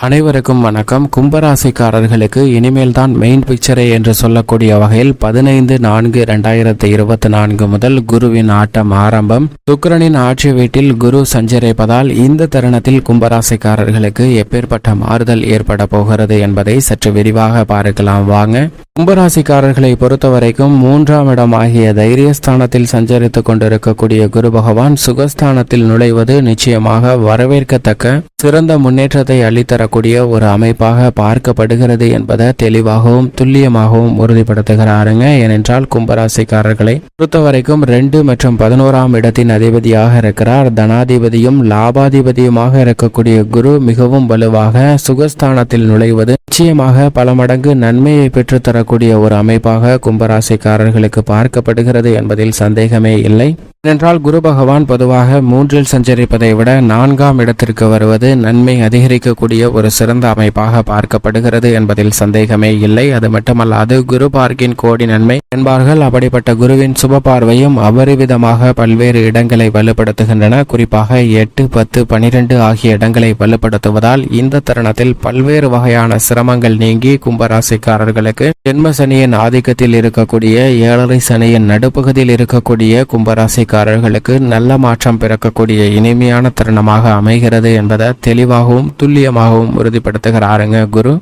அனைவருக்கும் வணக்கம். கும்பராசிக்காரர்களுக்கு இனிமேல் தான் மெயின் பிக்சரே என்று சொல்லக்கூடிய வகையில் 15/4/2024 முதல் குருவின் ஆட்டம் ஆரம்பம். சுக்கிரனின் ஆட்சி வீட்டில் குரு சஞ்சரிப்பதால் இந்த தருணத்தில் கும்பராசிக்காரர்களுக்கு எப்பேற்பட்ட மாறுதல் ஏற்பட போகிறது என்பதை சற்று விரிவாக பார்க்கலாம் வாங்க. கும்பராசிக்காரர்களை பொறுத்தவரைக்கும் 3ஆம் இடமாகிய தைரியஸ்தானத்தில் சஞ்சரித்துக் கொண்டிருக்கக்கூடிய குரு பகவான் சுகஸ்தானத்தில் நுழைவது நிச்சயமாக வரவேற்கத்தக்க சிறந்த முன்னேற்றத்தை அளித்தரக்கூடிய ஒரு அமைப்பாக பார்க்கப்படுகிறது என்பதை தெளிவாகவும் துல்லியமாகவும் உறுதிப்படுத்துகிறாருங்க. ஏனென்றால் கும்பராசிக்காரர்களை பொறுத்தவரைக்கும் 2 மற்றும் 11ஆம் இடத்தின் அதிபதியாக இருக்கிறார். தனாதிபதியும் லாபாதிபதியுமாக இருக்கக்கூடிய குரு மிகவும் வலுவாக சுகஸ்தானத்தில் நுழைவது நிச்சயமாக பல மடங்கு நன்மையை பெற்றுத்தரக்கூடிய ஒரு அமைப்பாக கும்பராசிக்காரர்களுக்கு பார்க்கப்படுகிறது என்பதில் சந்தேகமே இல்லை. ஏனென்றால் குரு பகவான் பொதுவாக 3இல் சஞ்சரிப்பதை விட 4ஆம் இடத்திற்கு வருவது நன்மை அதிகரிக்கக்கூடிய ஒரு சிறந்த அமைப்பாக பார்க்கப்படுகிறது என்பதில் சந்தேகமே இல்லை. அது மட்டுமல்லாது குரு பார்க்கின் கோடி நன்மை என்பார்கள். அப்படிப்பட்ட குருவின் சுப பார்வையும் அபரிவிதமாக பல்வேறு இடங்களை வலுப்படுத்துகின்றன. குறிப்பாக 8, 10, 12 ஆகிய இடங்களை வலுப்படுத்துவதால் இந்த தருணத்தில் பல்வேறு வகையான சிரமங்கள் நீங்கி கும்பராசிக்காரர்களுக்கு ஜென்ம சனியின் ஆதிக்கத்தில் இருக்கக்கூடிய 7 சனியின் நடுப்பகுதியில் இருக்கக்கூடிய கும்பராசிக்காரர்களுக்கு நல்ல மாற்றம் பிறக்கக்கூடிய இனிமையான தருணமாக அமைகிறது என்பதை தெளிவாகவும் துல்லியமாகவும் உறுதிப்படுத்துகிறாருங்க குரு.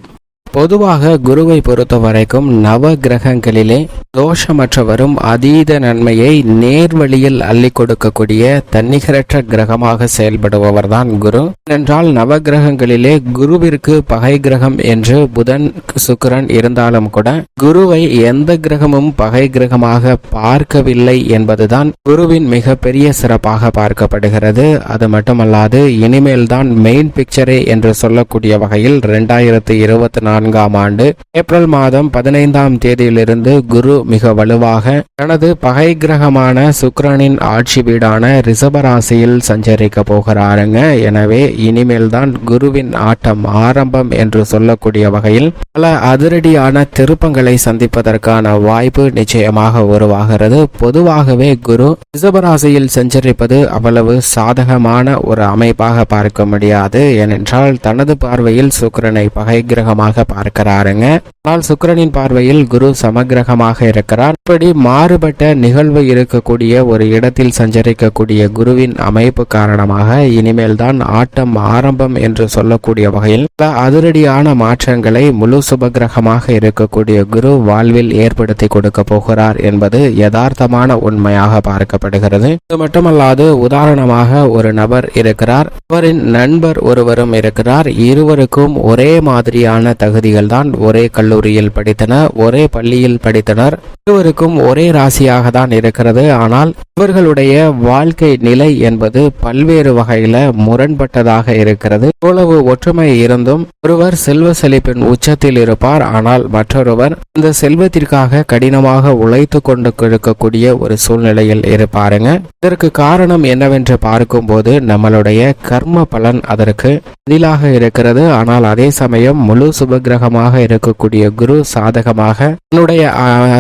பொதுவாக குருவை பொறுத்த வரைக்கும் நவ கிரகங்களிலே தோஷமற்றவரும் அதீத நன்மையை நேர்வழியில் அள்ளி கொடுக்கக்கூடிய தன்னிகரற்ற கிரகமாக செயல்படுபவர் தான் குரு. என்றால் நவ கிரகங்களிலே குருவிற்கு பகை கிரகம் என்று புதன் சுக்கிரன் இருந்தாலும் கூட குருவை எந்த கிரகமும் பகை கிரகமாக பார்க்கவில்லை என்பதுதான் குருவின் மிகப்பெரிய சிறப்பாக பார்க்கப்படுகிறது. அது மட்டுமல்லாது இனிமேல் தான் மெயின் பிக்சரே என்று சொல்லக்கூடிய வகையில் 2024 ஆண்டு ஏப்ரல் மாதம் 15ஆம் தேதியிலிருந்து குரு மிக வலுவாக தனது பகை கிரகமான சுக்கிரனின் ஆட்சி வீடான ரிஷபராசியில் சஞ்சரிக்க போகிறாருங்க. எனவே இனிமேல் தான் குருவின் ஆட்டம் ஆரம்பம் என்று சொல்லக்கூடிய வகையில் பல அதிரடியான திருப்பங்களை சந்திப்பதற்கான வாய்ப்பு நிச்சயமாக உருவாகிறது. பொதுவாகவே குரு ரிஷபராசியில் சஞ்சரிப்பது அவ்வளவு சாதகமான ஒரு அமைப்பாக பார்க்க முடியாது. ஏனென்றால் தனது பார்வையில் சுக்கிரனை பகை கிரகமாக பார்க்கிறாருங்க. ஆனால் சுக்கிரனின் பார்வையில் குரு சமகிரகமாக இருக்கிறார். இப்படி மாறுபட்ட நிகழ்வு இருக்கக்கூடிய ஒரு இடத்தில் சஞ்சரிக்கக்கூடிய குருவின் அமைப்பு காரணமாக இனிமேல் தான் ஆட்டம் ஆரம்பம் என்று சொல்லக்கூடிய வகையில் பல அதிரடியான மாற்றங்களை முழு சுபகிரகமாக இருக்கக்கூடிய குரு வாழ்வில் ஏற்படுத்தி கொடுக்க போகிறார் என்பது யதார்த்தமான உண்மையாக பார்க்கப்படுகிறது. இது மட்டுமல்லாது உதாரணமாக ஒரு நபர் இருக்கிறார், அவரின் நண்பர் ஒருவரும் இருக்கிறார். இருவருக்கும் ஒரே மாதிரியான தகுதிகள் தான், ஒரே கல்லூரியில் படித்தனர், ஒரே பள்ளியில் படித்தனர், இருவருக்கும் ஒரே ராசியாக தான் இருக்கிறது. ஆனால் இவர்களுடைய வாழ்க்கை நிலை என்பது பல்வேறு வகையில முரண்பட்டதாக இருக்கிறது. இவ்வளவு ஒற்றுமை இருந்தும் ஒருவர் செல்வ செழிப்பின் உச்சத்தில் இருப்பார், ஆனால் மற்றொருவர் இந்த செல்வத்திற்காக கடினமாக உழைத்து கொண்டு இருக்கக்கூடிய ஒரு சூழ்நிலையில் இருப்பாருங்க. இதற்கு காரணம் என்னவென்று பார்க்கும் போது நம்மளுடைய கர்ம பலன் அதற்கு பதிலாக இருக்கிறது. ஆனால் அதே சமயம் முழு சுபகிரகமாக இருக்கக்கூடிய குரு சாதகமாக தன்னுடைய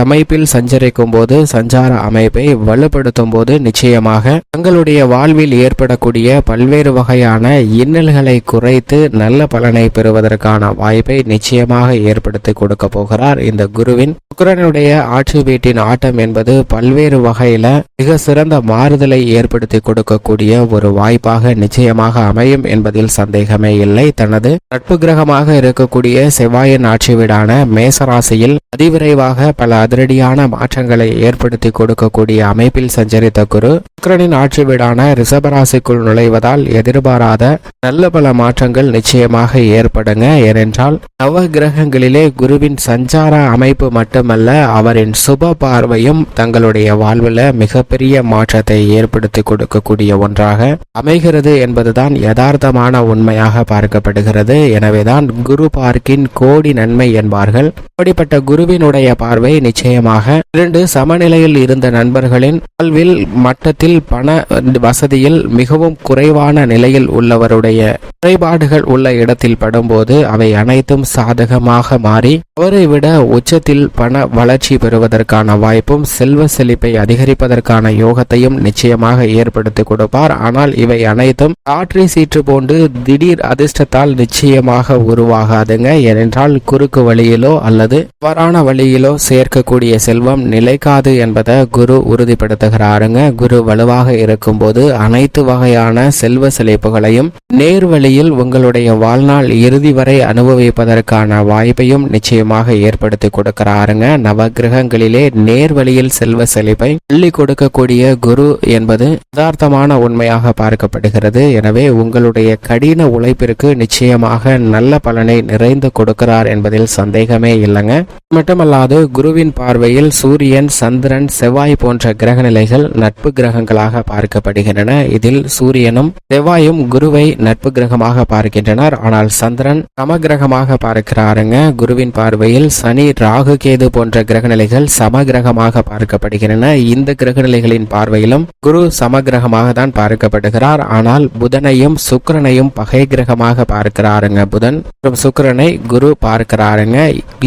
அமைப்பில் சஞ்சரிக்கும் போது, சஞ்சார அமைப்பை வலுப்படுத்தும் போது நிச்சயமாக தங்களுடைய வாழ்வில் ஏற்படக்கூடிய பல்வேறு வகையான இன்னல்களை குறைத்து நல்ல பலனை பெறுவதற்கான வாய்ப்பை நிச்சயமாக ஏற்படுத்தி கொடுக்க போகிறார் இந்த குருவின். சுக்கிரனுடைய ஆட்சி வீட்டின் ஆட்டம் என்பது பல்வேறு வகையில மிக சிறந்த மாறுதலை ஏற்படுத்தி கொடுக்கக்கூடிய ஒரு வாய்ப்பாக நிச்சயமாக அமையும் என்பதில் சந்தேகமே இல்லை. தனது நட்பு கிரகமாக இருக்கக்கூடிய செவ்வாயின் ஆட்சி வீடான மேசராசியில் அதிவிரைவாக பல அதிரடியான மாற்றங்களை ஏற்படுத்தி கொடுக்கக்கூடிய அமைப்பில் சஞ்சரித்த குரு சுக்கிரனின் ஆட்சி வீடான ரிஷபராசிக்குள் நுழைவதால் எதிர்பாராத நல்ல பல மாற்றங்கள் நிச்சயமாக ஏற்படுங்க. ஏனென்றால் நவ கிரகங்களிலே குருவின் சஞ்சார அமைப்பு மட்டுமல்ல, அவரின் சுப பார்வையும் தங்களுடைய வாழ்வில் மிகப்பெரிய மாற்றத்தை ஏற்படுத்தி கொடுக்கக்கூடிய ஒன்றாக அமைகிறது என்பதுதான் யதார்த்தமான உண்மையாக பார்க்கப்படுகிறது. எனவேதான் குரு பார்க்கின் கோடி நன்மை என்பார்கள். அப்படிப்பட்ட குருவினுடைய பார்வை நிச்சயமாக 2 சமநிலையில் இருந்த நண்பர்களின் வாழ்வில் மட்டத்தில் பண வசதியில் மிகவும் குறைவான நிலையில் உள்ளவருடைய குறைபாடுகள் உள்ள இடத்தில் படும்போது அவை அனைத்தும் சாதகமாக மாறி அவரை விட உச்சத்தில் பண வளர்ச்சி பெறுவதற்கான வாய்ப்பும் செல்வ செழிப்பை அதிகரிப்பதற்கான யோகத்தையும் நிச்சயமாக ஏற்படுத்தி கொடுப்பார். ஆனால் இவை அனைத்தும் காற்றை சீற்று போன்று திடீர் அதிர்ஷ்டத்தால் நிச்சயமாக உருவாகாதுங்க. ஏனென்றால் குறுக்கு வழியிலோ அல்லது தவறான வழியிலோ சேர்க்கக்கூடிய செல்வம் நிலைக்காது என்பதை குரு உறுதிப்படுத்துகிறாருங்க. குரு வலுவாக இருக்கும்போது அனைத்து வகையான செல்வ செழிப்புகளையும் நேர்வழியில் உங்களுடைய வாழ்நாள் இறுதி வரை அனுபவிப்பதற்கான வாய்ப்பையும் நிச்சயமாக ஏற்படுத்தி கொடுக்கிறாருங்க. நவகிரகங்களிலே நேர்வழியில் செல்வ செழிப்பை அள்ளி கொடுக்கக்கூடிய குரு என்பது யதார்த்தமான உண்மையாக பார்க்கப்படுகிறது. எனவே உங்களுடைய கடின உழைப்பிற்கு நிச்சயமாக நல்ல பலனை நிறைந்து கொடுக்கிறார் என்பதில் சந்தேகமே இல்லைங்க. மட்டுமல்லாது குருவின் பார்வையில் சூரியன், சந்திரன், செவ்வாய் போன்ற கிரக நிலைகள் நட்பு கிரகங்களாக பார்க்கப்படுகின்றன. இதில் சூரியனும் செவ்வாயும் குருவை நட்பு கிரகமாக பார்க்கின்றனர். ஆனால் சந்திரன் சமகிரகமாக பார்க்கிறாருங்க. குருவின் பார்வையில் சனி, ராகு, கேது போன்ற கிரக நிலைகள் சமகிரகமாக பார்க்கப்படுகின்றன. இந்த கிரக நிலைகளின் பார்வையிலும் குரு சமகிரகமாக தான் பார்க்கப்படுகிறார். ஆனால் புதனையும் சுக்கிரனையும் பகை கிரகமாக பார்க்கிறாருங்க. புதன் மற்றும் சுக்கிரனை குரு பார்க்கிறாருங்க.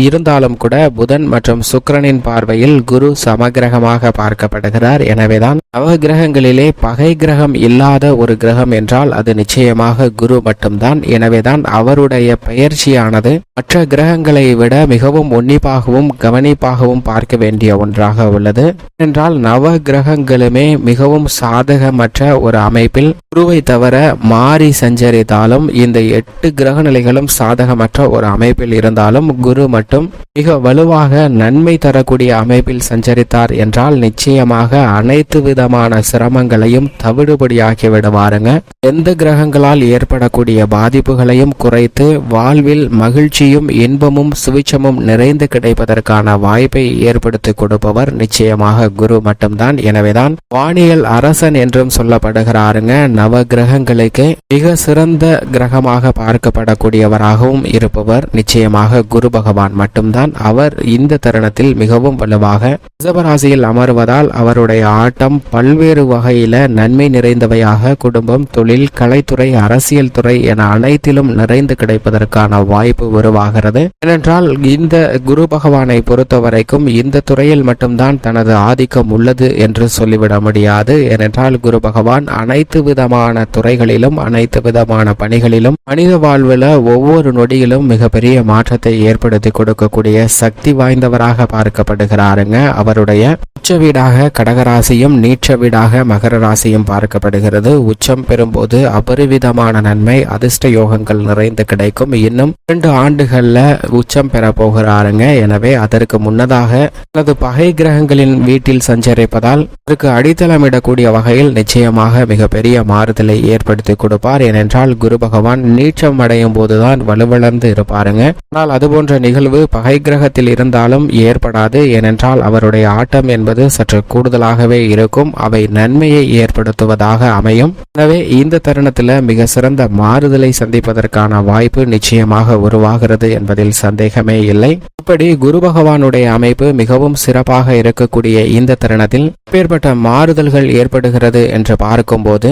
இருந்தாலும் கூட புதன் மற்றும் சுக்கிரனின் பார்வையில் குரு சமகிரகமாக பார்க்கப்படுகிறார். எனவேதான் நவகிரகங்களிலே பகை கிரகம் இல்லாத ஒரு கிரகம் என்றால் அது நிச்சயமாக குரு மட்டும்தான். எனவேதான் அவருடைய பெயர்ச்சியானது மற்ற கிரகங்களை விட மிகவும் உன்னிப்பாகவும் கவனிப்பாகவும் பார்க்க வேண்டிய ஒன்றாக உள்ளது. என்றால் நவ கிரகங்களுமே மிகவும் சாதகமற்ற ஒரு அமைப்பில் குருவை தவிர மாறி சஞ்சரித்தாலும் இந்த 8 கிரக நிலைகளும் சாதகமற்ற ஒரு அமைப்பில் இருந்தாலும் குரு மட்டும் மிக வலுவாக நன்மை தரக்கூடிய அமைப்பில் சஞ்சரித்தார் என்றால் நிச்சயமாக அனைத்து விதமான சிரமங்களையும் தவிடுபடியாக்கி விடுவாருங்க. எந்த கிரகங்களால் ஏற்படக்கூடிய பாதிப்புகளையும் குறைத்து வாழ்வில் மகிழ்ச்சியும் இன்பமும் சுவிச்சமும் நிறைந்து கிடைப்பதற்கான வாய்ப்பை ஏற்படுத்தி கொடுப்பவர் நிச்சயமாக குரு மட்டும்தான். எனவேதான் வானியல் அரசன் என்றும் சொல்லப்படுகிறாருங்க. நவ கிரகங்களுக்கு மிக சிறந்த கிரகமாக பார்க்கப்படக்கூடியவராகவும் இருப்பவர் நிச்சயமாக குரு பகவான் மட்டும்தான். அவர் இந்த தருணத்தில் மிகவும் வலுவாக ரிஷபராசியில் அமர்வதால் அவருடைய ஆட்டம் பல்வேறு வகையில நன்மை நிறைந்தவையாக குடும்பம், தொழில், கலைத்துறை, அரசியல் துறை என அனைத்திலும் நிறைந்து கிடைப்பதற்கான வாய்ப்பு உருவாகிறது. ஏனென்றால் இந்த குரு பகவானை பொறுத்த வரைக்கும் இந்த துறையில் மட்டும்தான் தனது ஆதிக்கம் உள்ளது என்று சொல்லிவிட முடியாது. ஏனென்றால் குரு பகவான் அனைத்து விதமான துறைகளிலும் அனைத்து விதமான பணிகளிலும் மனித வாழ்வில் ஒவ்வொரு நொடியிலும் மிகப்பெரிய மாற்றத்தை ஏற்படுத்தி கொடுக்கக்கூடிய சக்தி வாய்ந்தவராக பார்க்கப்படுகிறாருங்க. அவருடைய உச்ச வீடாக கடகராசியும் நீச்ச வீடாக மகர ராசியும் பார்க்கப்படுகிறது. உச்சம் பெறும்போது அபரிவிதமான நன்மை, அதிர்ஷ்ட யோகங்கள் நிறைந்து கிடைக்கும். இன்னும் 2 ஆண்டுகள்ல உச்சம் பெற போகிறாருங்க. எனவே அதற்கு முன்னதாக அல்லது பகை கிரகங்களின் வீட்டில் சஞ்சரிப்பதால் அதற்கு அடித்தளமிடக்கூடிய வகையில் நிச்சயமாக மிகப்பெரிய மாறுதலை ஏற்படுத்தி கொடுப்பார். ஏனென்றால் குரு பகவான் நீச்சம் அடையும் போதுதான் வலுவளர்ந்து இருப்பாருங்க. ஆனால் அதுபோன்ற நிகழ்வு பகை கிரகத்தில் இருந்தாலும் ஏற்படாது. ஏனென்றால் அவருடைய ஆட்டம் என்பது சற்று கூடுதலாகவே இருக்கும். அவை நன்மையை ஏற்படுத்துவதாக அமையும். எனவே இந்த தருணத்தில் மிக சிறந்த மாறுதலை சந்திப்பதற்கான வாய்ப்பு நிச்சயமாக உருவாகிறது என்பதில் சந்தேகமே இல்லை. இப்படி குரு பகவானுடைய அமைப்பு மிகவும் சிறப்பாக இருக்கக்கூடிய இந்த தருணத்தில் எப்பேற்பட்ட மாறுதல்கள் ஏற்படுகிறது என்று பார்க்கும்போது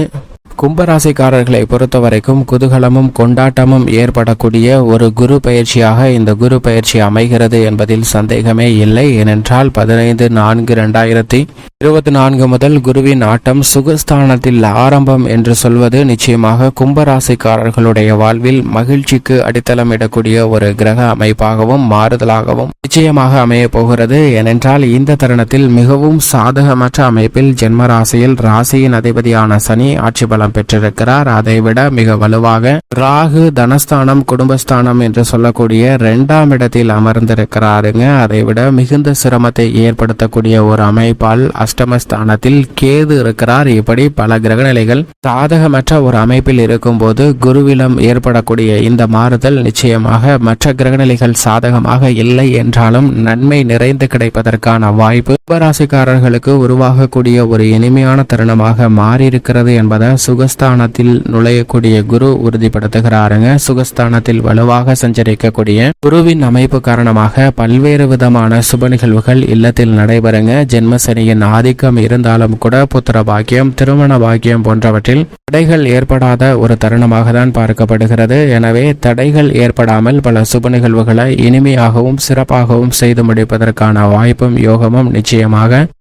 கும்பராசிக்காரர்களை பொறுத்தவரைக்கும் குதூகலமும் கொண்டாட்டமும் ஏற்படக்கூடிய ஒரு குரு பயிற்சியாக இந்த குரு பயிற்சி அமைகிறது என்பதில் சந்தேகமே இல்லை. ஏனென்றால் 15/4/2024 முதல் குருவின் ஆட்டம் சுகஸ்தானத்தில் ஆரம்பம் என்று சொல்வது நிச்சயமாக கும்பராசிக்காரர்களுடைய வாழ்வில் மகிழ்ச்சிக்கு அடித்தளமிடக்கூடிய ஒரு கிரக அமைப்பாகவும் மாறுதலாகவும் நிச்சயமாக அமைய போகிறது. ஏனென்றால் இந்த தருணத்தில் மிகவும் சாதகமற்ற அமைப்பில் ஜென்மராசியில் ராசியின் அதிபதியான சனி ஆட்சி பலம் பெற்றிருக்கிறார். அதைவிட மிக வலுவாக ராகு தனஸ்தானம் குடும்பஸ்தானம் என்று சொல்லக்கூடிய 2ஆம் இடத்தில் அமர்ந்திருக்கிறாருங்க. அதைவிட மிகுந்த சிரமத்தை ஏற்படுத்தக்கூடிய ஒரு அமைப்பால் அஷ்டமஸ்தானத்தில் கேது இருக்கிறார். இப்படி பல கிரகநிலைகள் சாதகமற்ற ஒரு அமைப்பில் இருக்கும் போது குருவிலம் ஏற்படக்கூடிய இந்த மாறுதல் நிச்சயமாக மற்ற கிரகநிலைகள் சாதகமாக இல்லை என்றாலும் நன்மை நிறைந்து கிடைப்பதற்கான வாய்ப்பு கும்பராசிக்காரர்களுக்கு உருவாகக்கூடிய ஒரு இனிமையான தருணமாக மாறியிருக்கிறது என்பதை சுகஸ்தானத்தில் நுழையக்கூடிய குரு உறுதிப்படுத்துகிறாருங்க. சுகஸ்தானத்தில் வலுவாக சஞ்சரிக்கக்கூடிய குருவின் அமைப்பு காரணமாக பல்வேறு விதமான சுப நிகழ்வுகள் இல்லத்தில் நடைபெறுங்க. ஜென்மசனியின் ஆதிக்கம் இருந்தாலும் கூட புத்திர பாக்கியம், திருமண பாக்கியம் போன்றவற்றில் தடைகள் ஏற்படாத ஒரு தருணமாக தான் பார்க்கப்படுகிறது. எனவே தடைகள் ஏற்படாமல் பல சுப நிகழ்வுகளை இனிமையாகவும் சிறப்பாகவும் செய்து முடிப்பதற்கான வாய்ப்பும் யோகமும் நிச்சயமாக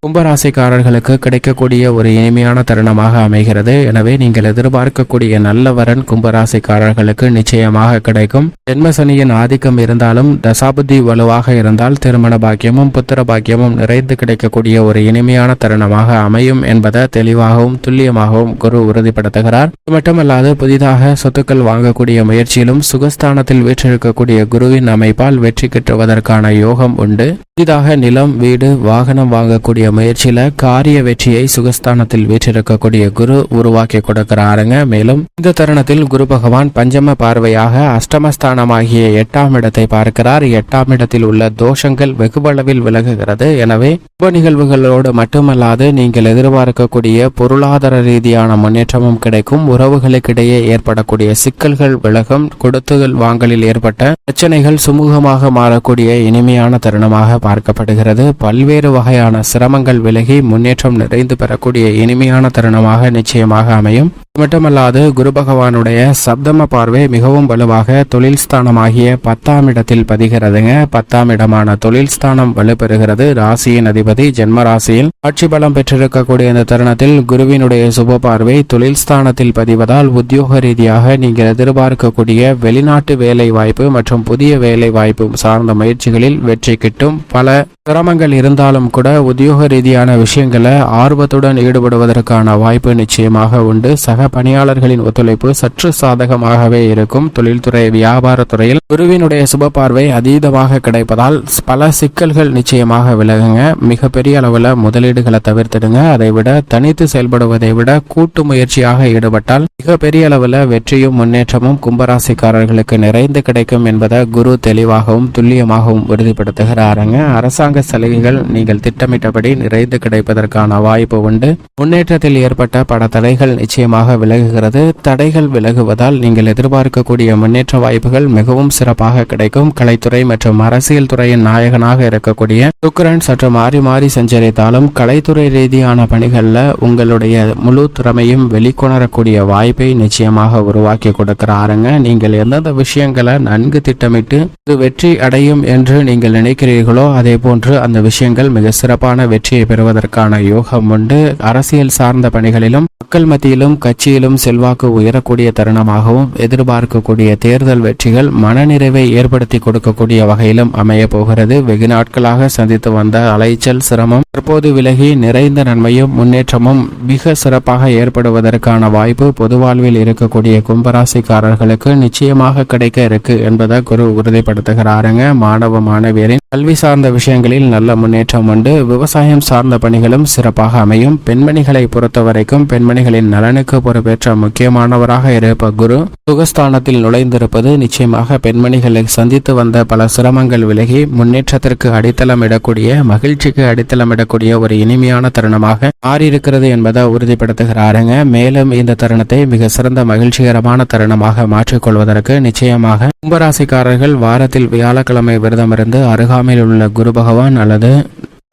கும்பராசிக்காரர்களுக்கு கிடைக்கக்கூடிய ஒரு இனிமையான தருணமாக அமைகிறது. எனவே நீங்கள் எதிர்பார்க்கக்கூடிய நல்ல வரன் கும்பராசிக்காரர்களுக்கு நிச்சயமாக கிடைக்கும். ஜென்மசனியின் ஆதிக்கம் இருந்தாலும் தசாபுத்தி வலுவாக இருந்தால் திருமண பாக்கியமும் புத்திர பாக்கியமும் நிறைந்து கிடைக்கக்கூடிய ஒரு இனிமையான தருணமாக அமையும் என்பதை தெளிவாகவும் துல்லியமாகவும் குரு உறுதிப்படுத்துகிறார். இது மட்டுமல்லாது புதிதாக சொத்துக்கள் வாங்கக்கூடிய முயற்சியிலும் சுகஸ்தானத்தில் வீற்றிருக்கக்கூடிய குருவின் அமைப்பால் வெற்றி கிட்டுவதற்கான யோகம் உண்டு. புதிதாக நிலம், வீடு, வாகனம் வாங்கக்கூடிய முயற்சியில காரிய வெற்றியை சுகஸ்தானத்தில் வீற்றிருக்கக்கூடிய குரு உருவாக்கி கொடுக்கிறாருங்க. மேலும் இந்த தருணத்தில் குரு பகவான் பஞ்சம பார்வையாக அஷ்டமஸ்தானமாகிய 8ஆம் இடத்தை பார்க்கிறார். 8ஆம் இடத்தில் உள்ள தோஷங்கள் வெகுவளவில் விலகுகிறது. எனவே சுப நிகழ்வுகளோடு மட்டுமல்லாது நீங்கள் எதிர்பார்க்கக்கூடிய பொருளாதார ரீதியான முன்னேற்றமும் கிடைக்கும். உறவுகளுக்கிடையே ஏற்படக்கூடிய சிக்கல்கள் விலகும். கொடுத்துகள் வாங்கலில் ஏற்பட்ட பிரச்சனைகள் சுமூகமாக மாறக்கூடிய இனிமையான தருணமாக பார்க்கப்படுகிறது. பல்வேறு வகையான சிரமங்கள் விலகி முன்னேற்றம் நிறைந்து பெறக்கூடிய இனிமையான தருணமாக நிச்சயமாக அமையும். மட்டுமல்லாது குரு பகவானுடைய சப்தம பார்வை மிகவும் வலுவாக தொழில் ஸ்தானமாகிய 10ஆம் இடத்தில் பதிகிறதுங்க. 10ஆம் இடமான தொழில் ஸ்தானம் வலுப்பெறுகிறது. ராசியின் அதிபதி ஜென்ம ராசியில் ஆட்சி பலம் பெற்றிருக்கக்கூடிய இந்த தருணத்தில் குருவினுடைய சுப பார்வை தொழில் ஸ்தானத்தில் பதிவதால் உத்தியோக ரீதியாக நீங்கள் எதிர்பார்க்கக்கூடிய வெளிநாட்டு வேலை வாய்ப்பு மற்றும் புதிய வேலை வாய்ப்பு சார்ந்த முயற்சிகளில் வெற்றி கிட்டும். பல சிரமங்கள் இருந்தாலும் கூட உத்தியோக ரீதியான விஷயங்களை ஆர்வத்துடன் ஈடுபடுவதற்கான வாய்ப்பு நிச்சயமாக உண்டு. சக பணியாளர்களின் ஒத்துழைப்பு சற்று சாதகமாகவே இருக்கும். தொழில்துறை, வியாபாரத்துறையில் குருவினுடைய சுப பார்வை அதீதமாக கிடைப்பதால் பல சிக்கல்கள் நிச்சயமாக விலகுங்க. மிகப்பெரிய அளவில் முதலீடுகளை தவிர்த்திடுங்க. அதை விட தனித்து செயல்படுவதை விட கூட்டு முயற்சியாக ஈடுபட்டால் மிகப்பெரிய அளவில் வெற்றியும் முன்னேற்றமும் கும்பராசிக்காரர்களுக்கு நிறைந்து கிடைக்கும் என்பதை குரு தெளிவாகவும் துல்லியமாகவும் உறுதிப்படுத்துகிறாருங்க. அரசாங்க சலுகைகள் நீங்கள் திட்டமிட்டபடி நிறைந்து கிடைப்பதற்கான வாய்ப்பு உண்டு. முன்னேற்றத்தில் ஏற்பட்ட பல தடைகள் நிச்சயமாக விலகுகிறது. தடைகள் விலகுவதால் நீங்கள் எதிர்பார்க்கக்கூடிய முன்னேற்ற வாய்ப்புகள் மிகவும் சிறப்பாக கிடைக்கும். கலைத்துறை மற்றும் அரசியல் துறையின் நாயகனாக இருக்கக்கூடிய சுக்கிரன் சற்று மாறி மாறி சஞ்சரித்தாலும் கலைத்துறை ரீதியான பணிகளில் உங்களுடைய முழு திறமையும் வெளிக்கொணரக்கூடிய வாய்ப்பை நிச்சயமாக உருவாக்கி கொடுக்கிறாருங்க. நீங்கள் எந்தெந்த விஷயங்களை நன்கு திட்டமிட்டு இது வெற்றி அடையும் என்று நீங்கள் நினைக்கிறீர்களோ அதே போன்று அந்த விஷயங்கள் மிக சிறப்பான வெற்றியை பெறுவதற்கான யோகம் உண்டு. அரசியல் சார்ந்த பணிகளிலும் மக்கள் மத்தியிலும் கட்சியிலும் செல்வாக்கு உயரக்கூடிய தருணமாகவும் எதிர்பார்க்கக்கூடிய தேர்தல் வெற்றிகள் மனநிறைவை ஏற்படுத்தி கொடுக்கக்கூடிய வகையிலும் அமைய போகிறது. வெகு நாட்களாக சந்தித்து வந்த அலைச்சல், சிரமம் தற்போது விலகி நிறைந்த நன்மையும் முன்னேற்றமும் மிக சிறப்பாக ஏற்படுவதற்கான வாய்ப்பு பொது வாழ்வில் இருக்கக்கூடிய கும்பராசிக்காரர்களுக்கு நிச்சயமாக கிடைக்க இருக்கு என்பதை குரு உறுதிப்படுத்துகிறாருங்க. மாணவ மாணவியரின் கல்வி சார்ந்த விஷயங்களில் நல்ல முன்னேற்றம் உண்டு. விவசாயம் சார்ந்த பணிகளும் சிறப்பாக அமையும். பெண்மணிகளை பொறுத்தவரைக்கும் பெண்மணிகளின் நலனுக்கு பொறுப்பேற்ற முக்கியமானவராக இருப்ப குரு சுகஸ்தானத்தில் நுழைந்திருப்பது நிச்சயமாக பெண்மணிகளை சந்தித்து வந்த பல சிரமங்கள் விலகி முன்னேற்றத்திற்கு அடித்தளமிடக்கூடிய, மகிழ்ச்சிக்கு அடித்தளமிடக்கூடிய ஒரு இனிமையான தருணமாக மாறியிருக்கிறது என்பதை உறுதிப்படுத்துகிறாருங்க. மேலும் இந்த தருணத்தை மிக சிறந்த மகிழ்ச்சிகரமான தருணமாக மாற்றிக்கொள்வதற்கு நிச்சயமாக கும்பராசிக்காரர்கள் வாரத்தில் வியாழக்கிழமை விரதமிருந்து அருகாமையில் உள்ள குரு பகவான் அல்லது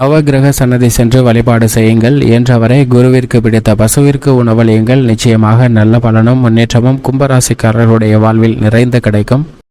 நவகிரக சன்னதி சென்று வழிபாடு செய்யுங்கள். இயன்றவரை குருவிற்கு பிடித்த பசுவிற்கு உணவளியுங்கள். நிச்சயமாக நல்ல பலனும் முன்னேற்றமும் கும்பராசிக்காரர்களுடைய வாழ்வில் நிறைந்து கிடைக்கும்.